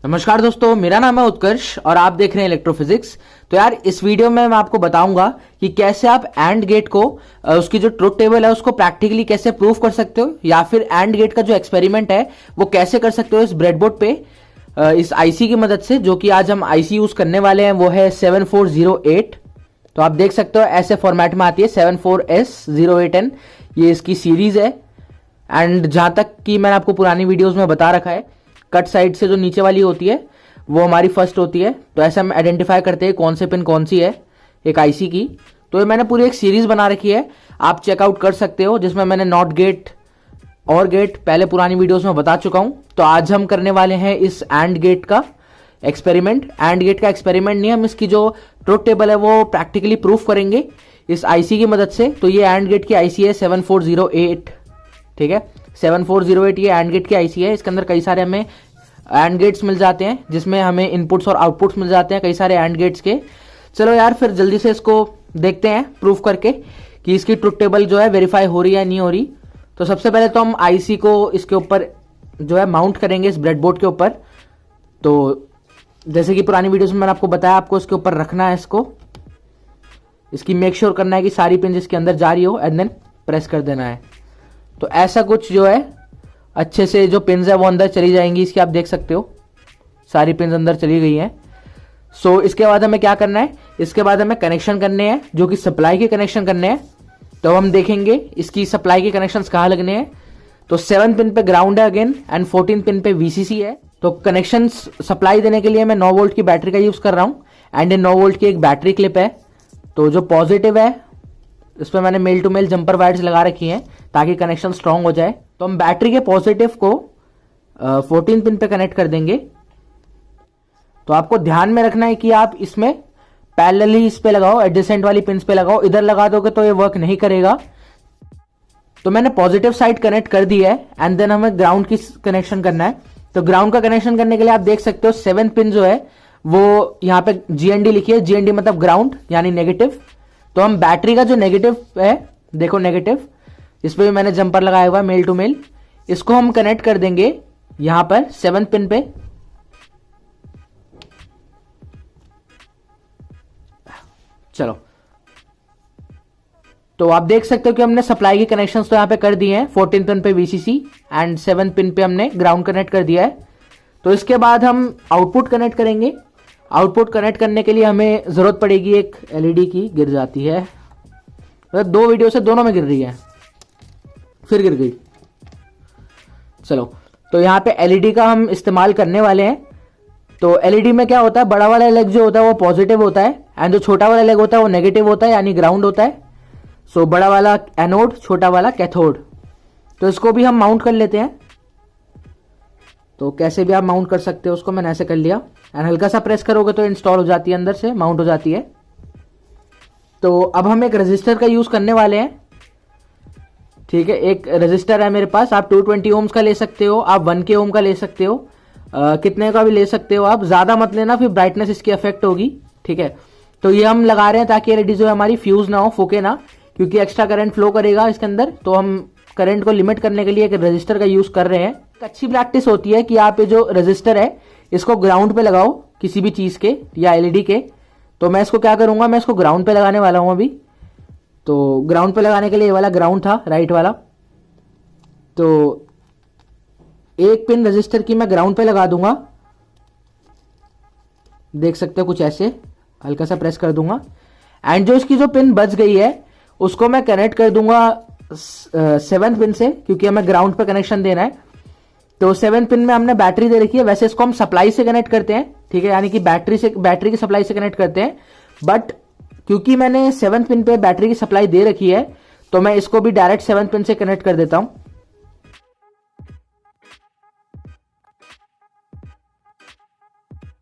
नमस्कार दोस्तों, मेरा नाम है उत्कर्ष और आप देख रहे हैं इलेक्ट्रोफिजिक्स। तो यार इस वीडियो में मैं आपको बताऊंगा कि कैसे आप एंड गेट को उसकी जो ट्रुथ टेबल है उसको प्रैक्टिकली कैसे प्रूव कर सकते हो, या फिर एंड गेट का जो एक्सपेरिमेंट है वो कैसे कर सकते हो इस ब्रेडबोर्ड पे इस आईसी की मदद से। जो कि आज हम आईसी यूज करने वाले हैं वो है 7408। तो आप देख सकते हो ऐसे फॉर्मेट में आती है 74S08N, ये इसकी सीरीज है। एंड जहां तक कि मैंने आपको पुरानी वीडियोस में बता रखा है, कट साइड से जो नीचे वाली होती है वो हमारी फर्स्ट होती है। तो ऐसे हम आइडेंटिफाई करते हैं कौन से पिन कौन सी है एक आईसी की। तो ये मैंने पूरी एक सीरीज बना रखी है, आप चेकआउट कर सकते हो, जिसमें मैंने नॉट गेट और गेट पहले पुरानी वीडियोस में बता चुका हूं। तो आज हम करने वाले हैं इस एंड गेट का एक्सपेरिमेंट। एंड गेट का एक्सपेरिमेंट नहीं, हम इसकी जो ट्रुथ टेबल है वो प्रैक्टिकली प्रूफ करेंगे इस आईसी की मदद से। तो ये एंड गेट की आईसी है 7408, ठीक है 7408 ये एंड गेट की आईसी है। इसके अंदर कई सारे हमें एंड गेट्स मिल जाते हैं, जिसमें हमें इनपुट्स और आउटपुट्स मिल जाते हैं कई सारे एंड गेट्स के। चलो यार फिर जल्दी से इसको देखते हैं प्रूफ करके कि इसकी ट्रुथ टेबल जो है वेरीफाई हो रही है नहीं हो रही। तो सबसे पहले तो हम आईसी को इसके ऊपर जो है माउंट करेंगे इस ब्रेडबोर्ड के ऊपर। तो जैसे कि पुरानी वीडियोस में मैंने आपको बताया, आपको इसके ऊपर रखना है, इसकी मेक श्योर करना है कि सारी पिन इसके अंदर जा रही हो, एंड देन प्रेस कर देना है। तो ऐसा कुछ जो है अच्छे से जो पिन्स है वो अंदर चली जाएंगी इसकी, आप देख सकते हो सारी पिन्स अंदर चली गई हैं। सो इसके बाद हमें क्या करना है, इसके बाद हमें कनेक्शन करने हैं, जो कि सप्लाई के कनेक्शन करने हैं। तो हम देखेंगे इसकी सप्लाई के कनेक्शंस कहाँ लगने हैं। तो 7 पिन पे ग्राउंड है अगेन, एंड 14 पिन पे वीसीसी है। तो कनेक्शन सप्लाई देने के लिए मैं 9 वोल्ट की बैटरी का यूज कर रहा हूँ, एंड ये 9 वोल्ट की एक बैटरी क्लिप है। तो जो पॉजिटिव है इस पर मैंने male to male jumper wires लगा रखी हैं ताकि कनेक्शन स्ट्रांग हो जाए। तो हम बैटरी के पॉजिटिव को 14 पिन पे कनेक्ट कर देंगे। तो आपको ध्यान में रखना है कि आप इसमें पैरेलली इस पे लगाओ, एडजेसेंट वाली पिन्स पे लगाओ। इधर लगा दोगे तो ये वर्क नहीं करेगा। तो मैंने पॉजिटिव साइड कनेक्ट कर दी है, एंड देन हमें ग्राउंड की कनेक्शन करना है। तो ग्राउंड का कनेक्शन करने के लिए आप देख सकते हो 7 पिन जो है वो यहाँ पे जीएनडी लिखी है। जीएनडी मतलब ग्राउंड यानी नेगेटिव। तो हम बैटरी का जो नेगेटिव है, देखो नेगेटिव, इस पे भी मैंने जंपर लगाया हुआ मेल टू मेल, इसको हम कनेक्ट कर देंगे यहां पर 7 पिन पे। चलो, तो आप देख सकते हो कि हमने सप्लाई के कनेक्शंस तो यहां पे कर दिए हैं। 14 पिन पे वीसीसी एंड 7 पिन पे हमने ग्राउंड कनेक्ट कर दिया है। तो इसके बाद हम आउटपुट कनेक्ट करेंगे। आउटपुट कनेक्ट करने के लिए हमें जरूरत पड़ेगी एक एलईडी की। गिर जाती है, मतलब 2 वीडियो से दोनों में गिर रही है, फिर गिर गई। चलो, तो यहाँ पे एलईडी का हम इस्तेमाल करने वाले हैं। तो एलईडी में क्या होता है, बड़ा वाला लेग जो होता है वो पॉजिटिव होता है, एंड जो छोटा वाला लेग होता है वो नेगेटिव होता है, यानी ग्राउंड होता है। सो बड़ा वाला एनोड, छोटा वाला कैथोड। तो इसको भी हम माउंट कर लेते हैं। तो कैसे भी आप माउंट कर सकते हो उसको, मैंने ऐसे कर लिया, एंड हल्का सा प्रेस करोगे तो इंस्टॉल हो जाती है, अंदर से माउंट हो जाती है। तो अब हम एक रजिस्टर का यूज करने वाले हैं, ठीक है। एक रजिस्टर है मेरे पास, आप 220 ओम्स का ले सकते हो, आप 1K ओम का ले सकते हो, कितने का भी ले सकते हो आप। ज्यादा मत लेना, फिर ब्राइटनेस इसकी अफेक्ट होगी, ठीक है। तो ये हम लगा रहे हैं ताकि एलईडी जो है हमारी फ्यूज ना हो, फूके ना, क्योंकि एक्स्ट्रा करंट फ्लो करेगा इसके अंदर। तो हम करंट को लिमिट करने के लिए एक रजिस्टर का यूज कर रहे हैं। एक अच्छी प्रैक्टिस होती है कि आप ये जो रजिस्टर है इसको ग्राउंड पे लगाओ, किसी भी चीज के या एलईडी के। तो मैं इसको क्या करूंगा, मैं इसको ग्राउंड पे लगाने वाला हूं अभी। तो ग्राउंड पे लगाने के लिए ये वाला ग्राउंड था, राइट वाला। तो एक पिन रजिस्टर की मैं ग्राउंड पे लगा दूंगा, देख सकते हो कुछ ऐसे, हल्का सा प्रेस कर दूंगा। एंड जो इसकी जो पिन बच गई है उसको मैं कनेक्ट कर दूंगा 7 पिन से, क्योंकि हमें ग्राउंड पे कनेक्शन देना है। तो 7 पिन में हमने बैटरी दे रखी है, वैसे इसको हम सप्लाई से कनेक्ट करते हैं, ठीक है, यानी कि बैटरी की सप्लाई से कनेक्ट करते हैं। बट क्योंकि मैंने 7 पिन पे बैटरी की सप्लाई दे रखी है, तो मैं इसको भी डायरेक्ट 7 पिन से कनेक्ट कर देता हूं।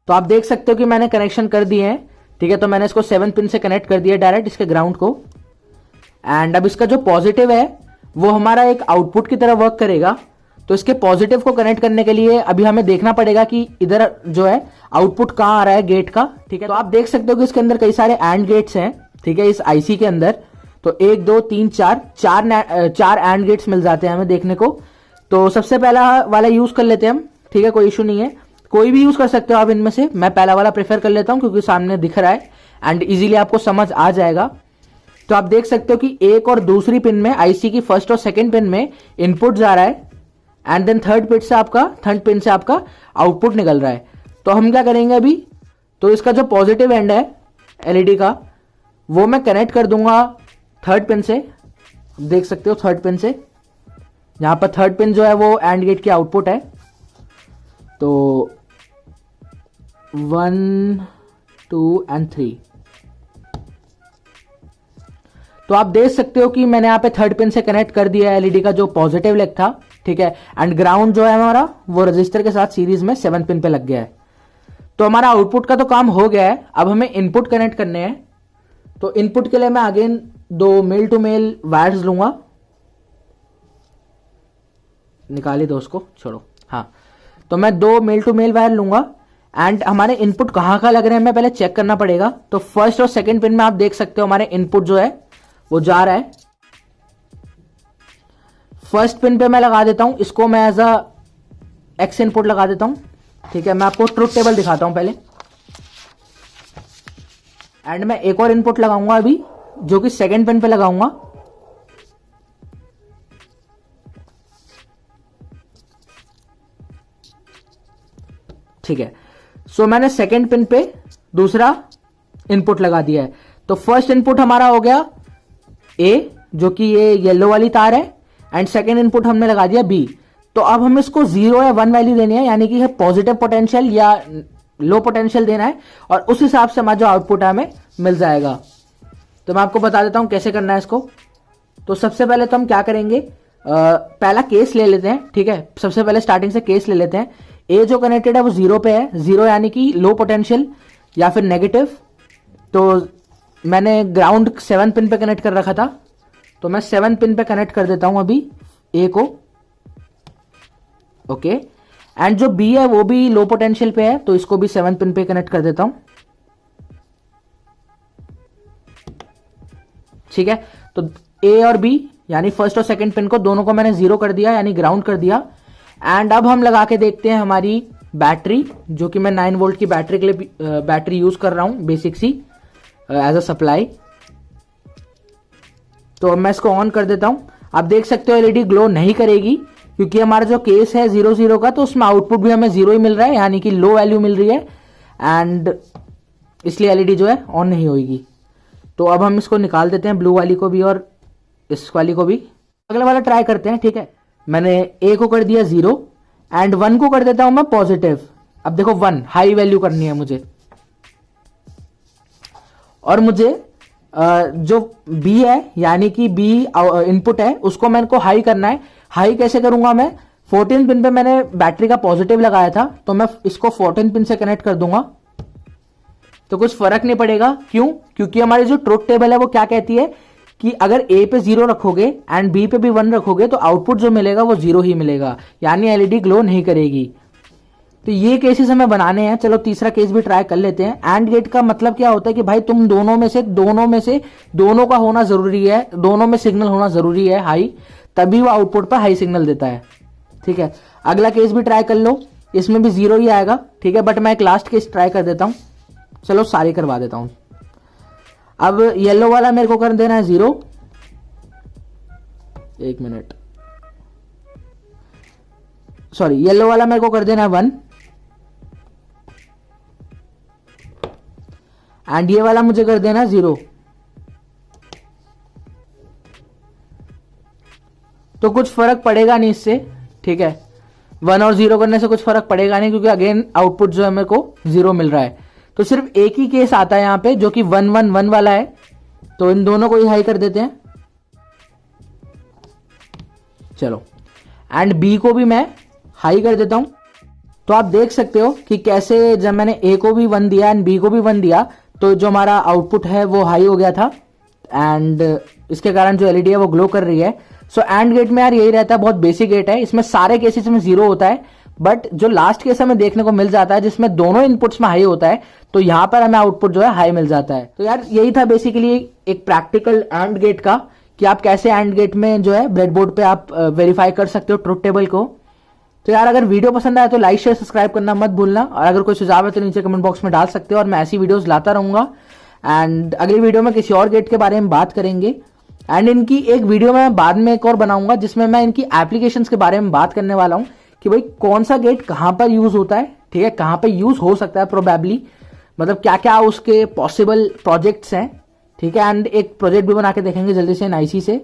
तो आप देख सकते हो कि मैंने कनेक्शन कर दिए हैं, ठीक है। तो मैंने इसको 7 पिन से कनेक्ट कर दिया डायरेक्ट इसके ग्राउंड को। एंड अब इसका जो पॉजिटिव है वो हमारा एक आउटपुट की तरह वर्क करेगा। तो इसके पॉजिटिव को कनेक्ट करने के लिए अभी हमें देखना पड़ेगा कि इधर जो है आउटपुट कहां आ रहा है गेट का, ठीक है। तो आप देख सकते हो कि इसके अंदर कई सारे एंड गेट्स हैं, ठीक है, इस आईसी के अंदर। तो 1 2 3 4 एंड गेट्स मिल जाते हैं हमें देखने को। तो सबसे पहला वाला यूज कर लेते हैं हम, ठीक है, कोई इशू नहीं है। कोई भी यूज कर सकते हो आप इनमें से। मैं पहला वाला प्रेफर कर लेता हूं क्योंकि सामने दिख रहा है एंड इजीली आपको समझ आ जाएगा। तो आप देख सकते हो कि एक और दूसरी पिन में, आईसी की फर्स्ट और सेकंड पिन में इनपुट जा रहा है एंड देन थर्ड पिन से आपका आउटपुट निकल रहा है। तो हम क्या करेंगे अभी, तो इसका जो पॉजिटिव एंड है एलईडी का वो मैं कनेक्ट कर दूंगा थर्ड पिन से। देख सकते हो थर्ड पिन से, यहां पर थर्ड पिन जो है वो एंड गेट की आउटपुट है। तो 1 2 एंड 3। तो आप देख सकते हो कि मैंने यहां पे थर्ड पिन से कनेक्ट कर दिया एलईडी का जो पॉजिटिव लेग था, ठीक है। एंड ग्राउंड जो है हमारा वो रजिस्टर के साथ सीरीज में 7 पिन पे लग गया है। तो हमारा आउटपुट का तो काम हो गया है। अब हमें इनपुट कनेक्ट करने हैं। तो इनपुट के लिए मैं again 2 male to male wires लूंगा। निकाली दो उसको, छोड़ो। हाँ, तो मैं 2 मेल टू मेल वायर लूंगा एंड हमारे इनपुट कहां का लग रहे हैं हमें पहले चेक करना पड़ेगा। तो फर्स्ट और सेकंड पिन में आप देख सकते हो हमारे इनपुट जो है वो जा रहा है। फर्स्ट पिन पे मैं लगा देता हूं, इसको मैं एज अ एक्स इनपुट लगा देता हूं, ठीक है। मैं आपको ट्रुथ टेबल दिखाता हूं पहले एंड मैं एक और इनपुट लगाऊंगा अभी जो कि सेकंड पिन पे लगाऊंगा। ठीक है, सो मैंने सेकंड पिन पे दूसरा इनपुट लगा दिया है। तो फर्स्ट इनपुट हमारा हो गया ए, जो कि ये येलो वाली तार है, एंड सेकंड इनपुट हमने लगा दिया बी। तो अब हम इसको 0 या 1 वैल्यू देनी है, यानी कि पॉजिटिव पोटेंशियल या लो पोटेंशियल देना है, और उस हिसाब से हमारा जो आउटपुट है हमें मिल जाएगा। तो मैं आपको बता देता हूं कैसे करना है इसको। तो सबसे पहले तो हम क्या करेंगे, पहला केस ले लेते हैं, ठीक है। सबसे पहले स्टार्टिंग से केस ले लेते हैं। ए जो कनेक्टेड है वो 0 पे है, 0 यानी कि लो पोटेंशियल या फिर नेगेटिव। तो मैंने ग्राउंड 7 पिन पे कनेक्ट कर रखा था, तो मैं 7 पिन पे कनेक्ट कर देता हूं अभी ए को, ओके। एंड जो बी है वो भी लो पोटेंशियल पे है, तो इसको भी 7 पिन पे कनेक्ट कर देता हूं, ठीक है। तो ए और बी यानी फर्स्ट और सेकंड पिन को दोनों को मैंने 0 कर दिया, यानी ग्राउंड कर दिया। एंड अब हम लगा के देखते हैं हमारी बैटरी, जो कि मैं 9 वोल्ट की बैटरी के लिए बैटरी यूज कर रहा हूं basic C as a supply. तो अब मैं इसको ऑन कर देता हूं। आप देख सकते हो एलईडी ग्लो नहीं करेगी क्योंकि हमारा जो केस है 0 0 का, तो उसमें आउटपुट भी हमें 0 ही मिल रहा है, यानी कि लो वैल्यू मिल रही है, एंड इसलिए एलईडी जो है ऑन नहीं होगी। तो अब हम इसको निकाल देते हैं, ब्लू वाली को भी और इस वाली को भी। अगला वाला ट्राई करते हैं, ठीक है। मैंने ए को कर दिया 0 एंड 1 को कर देता हूं मैं पॉजिटिव। अब देखो 1 हाई वैल्यू करनी है मुझे, और मुझे जो बी है यानी कि बी इनपुट है उसको मैंने को हाई करना है। हाई कैसे करूंगा मैं, 14 पिन पे मैंने बैटरी का पॉजिटिव लगाया था, तो मैं इसको 14 पिन से कनेक्ट कर दूंगा। तो कुछ फर्क नहीं पड़ेगा, क्यों? क्योंकि हमारी जो ट्रुथ टेबल है वो क्या कहती है कि अगर ए पे 0 रखोगे एंड बी पे भी 1 रखोगे तो आउटपुट जो मिलेगा वो 0 ही मिलेगा, यानी एलईडी ग्लो नहीं करेगी। तो ये केसेस हमें बनाने हैं। चलो तीसरा केस भी ट्राई कर लेते हैं। एंड गेट का मतलब क्या होता है कि भाई तुम दोनों में से दोनों का होना जरूरी है, दोनों में सिग्नल होना जरूरी है हाई, तभी वो आउटपुट पर हाई सिग्नल देता है, ठीक है। अगला केस भी ट्राई कर लो, इसमें भी 0 ही आएगा, ठीक है। बट मैं एक लास्ट केस ट्राई कर देता हूं, चलो सारी करवा देता हूं। अब येलो वाला मेरे को कर देना है 0, एक मिनट, सॉरी, येलो वाला मेरे को कर देना है 1 एंड ये वाला मुझे कर देना 0। तो कुछ फर्क पड़ेगा नहीं इससे, ठीक है। 1 और 0 करने से कुछ फर्क पड़ेगा नहीं, क्योंकि अगेन आउटपुट जो है मेरे को 0 मिल रहा है। तो सिर्फ एक ही केस आता है यहां पे जो कि 1 1 1 वाला है, तो इन दोनों को ही हाई कर देते हैं, चलो। एंड बी को भी मैं हाई कर देता हूं। तो आप देख सकते हो कि कैसे जब मैंने ए को भी 1 दिया एंड बी को भी 1 दिया तो जो हमारा आउटपुट है वो हाई हो गया था, एंड इसके कारण जो एलईडी है वो ग्लो कर रही है। सो एंड गेट में यार यही रहता है, बहुत बेसिक गेट है, इसमें सारे केसेस में 0 होता है, बट जो लास्ट केस हमें देखने को मिल जाता है जिसमें दोनों इनपुट्स में हाई होता है, तो यहां पर हमें आउटपुट जो है हाई मिल जाता है। तो यार यही था बेसिकली एक प्रैक्टिकल एंड गेट का, कि आप कैसे एंड गेट में जो है ब्रेडबोर्ड पे आप वेरीफाई कर सकते हो ट्रुथ टेबल को। तो यार अगर वीडियो पसंद आए तो लाइक शेयर सब्सक्राइब करना मत भूलना, और अगर कोई सुझाव है तो नीचे कमेंट बॉक्स में डाल सकते हो, और मैं ऐसी वीडियोस लाता रहूंगा। एंड अगली वीडियो में किसी और गेट के बारे में बात करेंगे। एंड इनकी एक वीडियो मैं बाद में एक और बनाऊंगा जिसमें मैं इनकी एप्लीकेशंस के बारे में बात करने वाला हूं कि भाई कौन सा गेट कहां पर यूज होता है, ठीक है, कहां पर यूज हो सकता है प्रोबेबली, मतलब क्या क्या उसके पॉसिबल प्रोजेक्ट्स हैं, ठीक है। एंड एक प्रोजेक्ट भी बना के देखेंगे जल्दी से एनआईसी से।